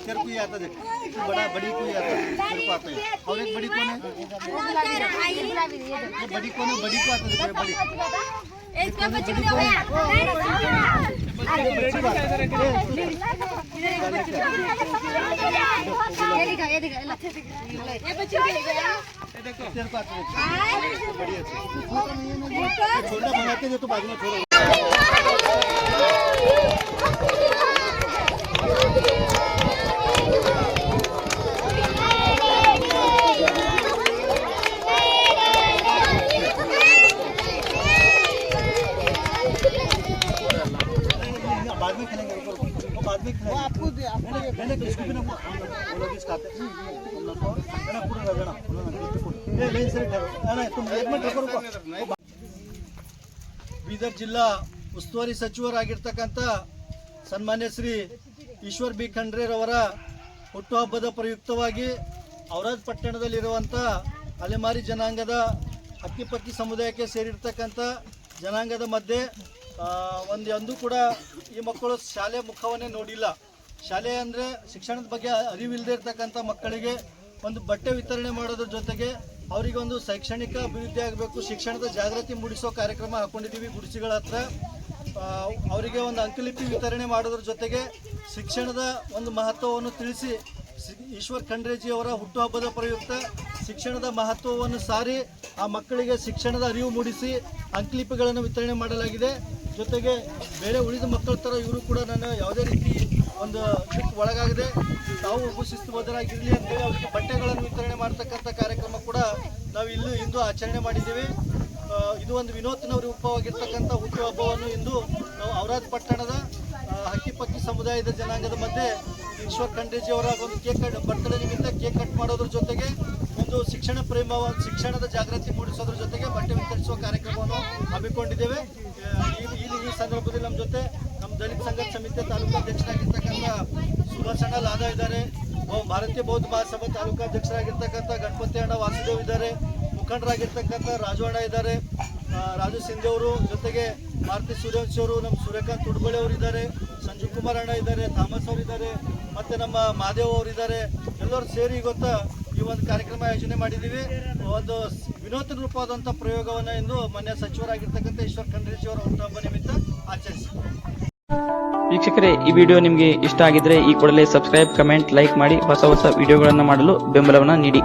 तेरे को ही आता देख बड़ा बड़ी कोई आता तेरे को आता है और एक बड़ी कौन है बड़ी कौन है बड़ी को आता देख बड़ी इसका बच्चे को ये बच्चे देखो तेरे को आता है बड़ी अच्छी छोटा बनाते जो तो बाद में छोड़ो बाद में खेलेंगे वो बाद में खेलेंगे आपको मैंने किसको भी ना वो लोग इसकाते हैं ना पूरा रगड़ा ले ले से ना तुम एक मिनट रुको ಬೀದರ್ ಜಿಲ್ಲಾ ಉಸ್ತುವಾರಿ ಸಚಿವರಾಗಿರ್ತಕ್ಕಂಥ ಸನ್ಮಾನ್ಯ ಶ್ರೀ ಈಶ್ವರ್ ಬಿ ಖಂಡ್ರೆರವರ ಹುಟ್ಟುಹಬ್ಬದ ಪ್ರಯುಕ್ತವಾಗಿ ಔರಾದ್ ಪಟ್ಟಣದಲ್ಲಿರುವಂಥ ಅಲೆಮಾರಿ ಜನಾಂಗದ ಹಕ್ಕಿಪಕ್ಕಿ ಸಮುದಾಯಕ್ಕೆ ಸೇರಿರ್ತಕ್ಕಂಥ ಜನಾಂಗದ ಮಧ್ಯೆ ಒಂದೂ ಕೂಡ ಈ ಮಕ್ಕಳು ಶಾಲೆ ಮುಖವನ್ನೇ ನೋಡಿಲ್ಲ. ಶಾಲೆ ಅಂದರೆ ಶಿಕ್ಷಣದ ಬಗ್ಗೆ ಅರಿವಿಲ್ಲದೆ ಇರ್ತಕ್ಕಂಥ ಮಕ್ಕಳಿಗೆ ಒಂದು ಬಟ್ಟೆ ವಿತರಣೆ ಮಾಡೋದ್ರ ಜೊತೆಗೆ ಅವರಿಗೆ ಒಂದು ಶೈಕ್ಷಣಿಕ ಅಭಿವೃದ್ಧಿ ಆಗಬೇಕು, ಶಿಕ್ಷಣದ ಜಾಗೃತಿ ಮೂಡಿಸೋ ಕಾರ್ಯಕ್ರಮ ಹಾಕೊಂಡಿದ್ದೀವಿ. ಗುಡಿಸಿಗಳ ಹತ್ರ ಅವರಿಗೆ ಒಂದು ಅಂಕಲಿಪಿ ವಿತರಣೆ ಮಾಡೋದ್ರ ಜೊತೆಗೆ ಶಿಕ್ಷಣದ ಒಂದು ಮಹತ್ವವನ್ನು ತಿಳಿಸಿ ಈಶ್ವರ್ ಖಂಡ್ರೆಜಿ ಅವರ ಹುಟ್ಟುಹಬ್ಬದ ಪ್ರಯುಕ್ತ ಶಿಕ್ಷಣದ ಮಹತ್ವವನ್ನು ಸಾರಿ ಆ ಮಕ್ಕಳಿಗೆ ಶಿಕ್ಷಣದ ಅರಿವು ಮೂಡಿಸಿ ಅಂಕಲಿಪಿಗಳನ್ನು ವಿತರಣೆ ಮಾಡಲಾಗಿದೆ. ಜೊತೆಗೆ ಬೇರೆ ಉಳಿದ ಮಕ್ಕಳ ಥರ ಇವರು ಕೂಡ ನಾನು ಯಾವುದೇ ರೀತಿ ಒಂದು ಒಳಗಾಗದೆ ತಾವು ಒಬ್ಬ ಶಿಸ್ತುಬದ್ಧರಾಗಿರಲಿ ಅಂತೇಳಿ ಅವರಿಗೆ ಬಟ್ಟೆಗಳನ್ನು ವಿತರಣೆ ಮಾಡ್ತಕ್ಕಂಥ ಕಾರ್ಯಕ್ರಮ ಕೂಡ ನಾವು ಇಂದು ಆಚರಣೆ ಮಾಡಿದ್ದೀವಿ. ಇದು ಒಂದು ವಿನೂತನ ರೂಪವಾಗಿರ್ತಕ್ಕಂಥ ಹುಟ್ಟುಹಬ್ಬವನ್ನು ಇಂದು ನಾವು ಔರಾದ್ ಪಟ್ಟಣದ ಹಕ್ಕಿಪಕ್ಕಿ ಸಮುದಾಯದ ಜನಾಂಗದ ಮಧ್ಯೆ ಈಶ್ವರ್ ಖಂಡ್ರೆಜಿ ಅವರ ಒಂದು ಬರ್ತ್ಡೇ ನಿಮಿತ್ತ ಕೇಕ್ ಕಟ್ ಮಾಡೋದ್ರ ಜೊತೆಗೆ ಒಂದು ಶಿಕ್ಷಣದ ಜಾಗೃತಿ ಮೂಡಿಸೋದ್ರ ಜೊತೆಗೆ ಬಟ್ಟೆ ವಿತರಿಸುವ ಕಾರ್ಯಕ್ರಮವನ್ನು ಹಮ್ಮಿಕೊಂಡಿದ್ದೇವೆ. ಈ ಸಂದರ್ಭದಲ್ಲಿ ನಮ್ಮ ಜೊತೆ ನಮ್ಮ ದಲಿತ ಸಂಘರ್ಷ ಸಮಿತಿ ತಾಲೂಕು ಅಧ್ಯಕ್ಷರಾಗಿರ್ತಕ್ಕಂಥ ಸುಭಾಷಣ್ಣ ಲಾದ ಇದ್ದಾರೆ, ಭಾರತೀಯ ಬೌದ್ಧ ಮಹಾಸಭಾ ತಾಲೂಕು ಅಧ್ಯಕ್ಷರಾಗಿರ್ತಕ್ಕಂಥ ಗಣಪತಿ ಅಣ್ಣ ವಾಸುದೇವ್ ಇದ್ದಾರೆ, ಮುಖಂಡರಾಗಿರ್ತಕ್ಕಂಥ ರಾಜು ಅಣ್ಣ ಇದ್ದಾರೆ, ರಾಜು ಸಿಂಧೆ ಅವರು, ಜೊತೆಗೆ ಮಾರುತಿ ಸೂರ್ಯವಂಶಿ ಅವರು, ನಮ್ಮ ಸೂರ್ಯಕಾಂತ್ ತುಡ್ಬಳಿ ಅವರು ಇದ್ದಾರೆ, ಸಂಜೀವ್ ಕುಮಾರ್ ಅಣ್ಣ ಇದ್ದಾರೆ, ಥಾಮಸ್ ಅವರು ಇದ್ದಾರೆ, ಮತ್ತು ನಮ್ಮ ಮಾದೇವ್ ಅವರು ಇದ್ದಾರೆ. ಎಲ್ಲರೂ ಸೇರಿ ಇವತ್ತು ಈ ಒಂದು ಕಾರ್ಯಕ್ರಮ ಆಯೋಜನೆ ಮಾಡಿದ್ದೀವಿ. ಒಂದು ವಿನೂತನ ರೂಪವಾದಂಥ ಪ್ರಯೋಗವನ್ನು ಇಂದು ಮಾನ್ಯ ಸಚಿವರಾಗಿರ್ತಕ್ಕಂಥ ಈಶ್ವರ್ ಖಂಡ್ರೆಜಿ ಅವರ ಹುಟ್ಟುಹಬ್ಬ ನಿಮಿತ್ತ ಆಚರಿಸಿದ್ದೀವಿ. ವೀಕ್ಷಕರೇ, ಈ ವಿಡಿಯೋ ನಿಮಗೆ ಇಷ್ಟ ಆಗಿದ್ರೆ ಈ ಕೂಡಲೇ ಸಬ್ಸ್ಕ್ರೈಬ್, ಕಮೆಂಟ್, ಲೈಕ್ ಮಾಡಿ ಹೊಸ ವಿಡಿಯೋಗಳನ್ನು ಮಾಡಲು ಬೆಂಬಲವನ್ನು ನೀಡಿ.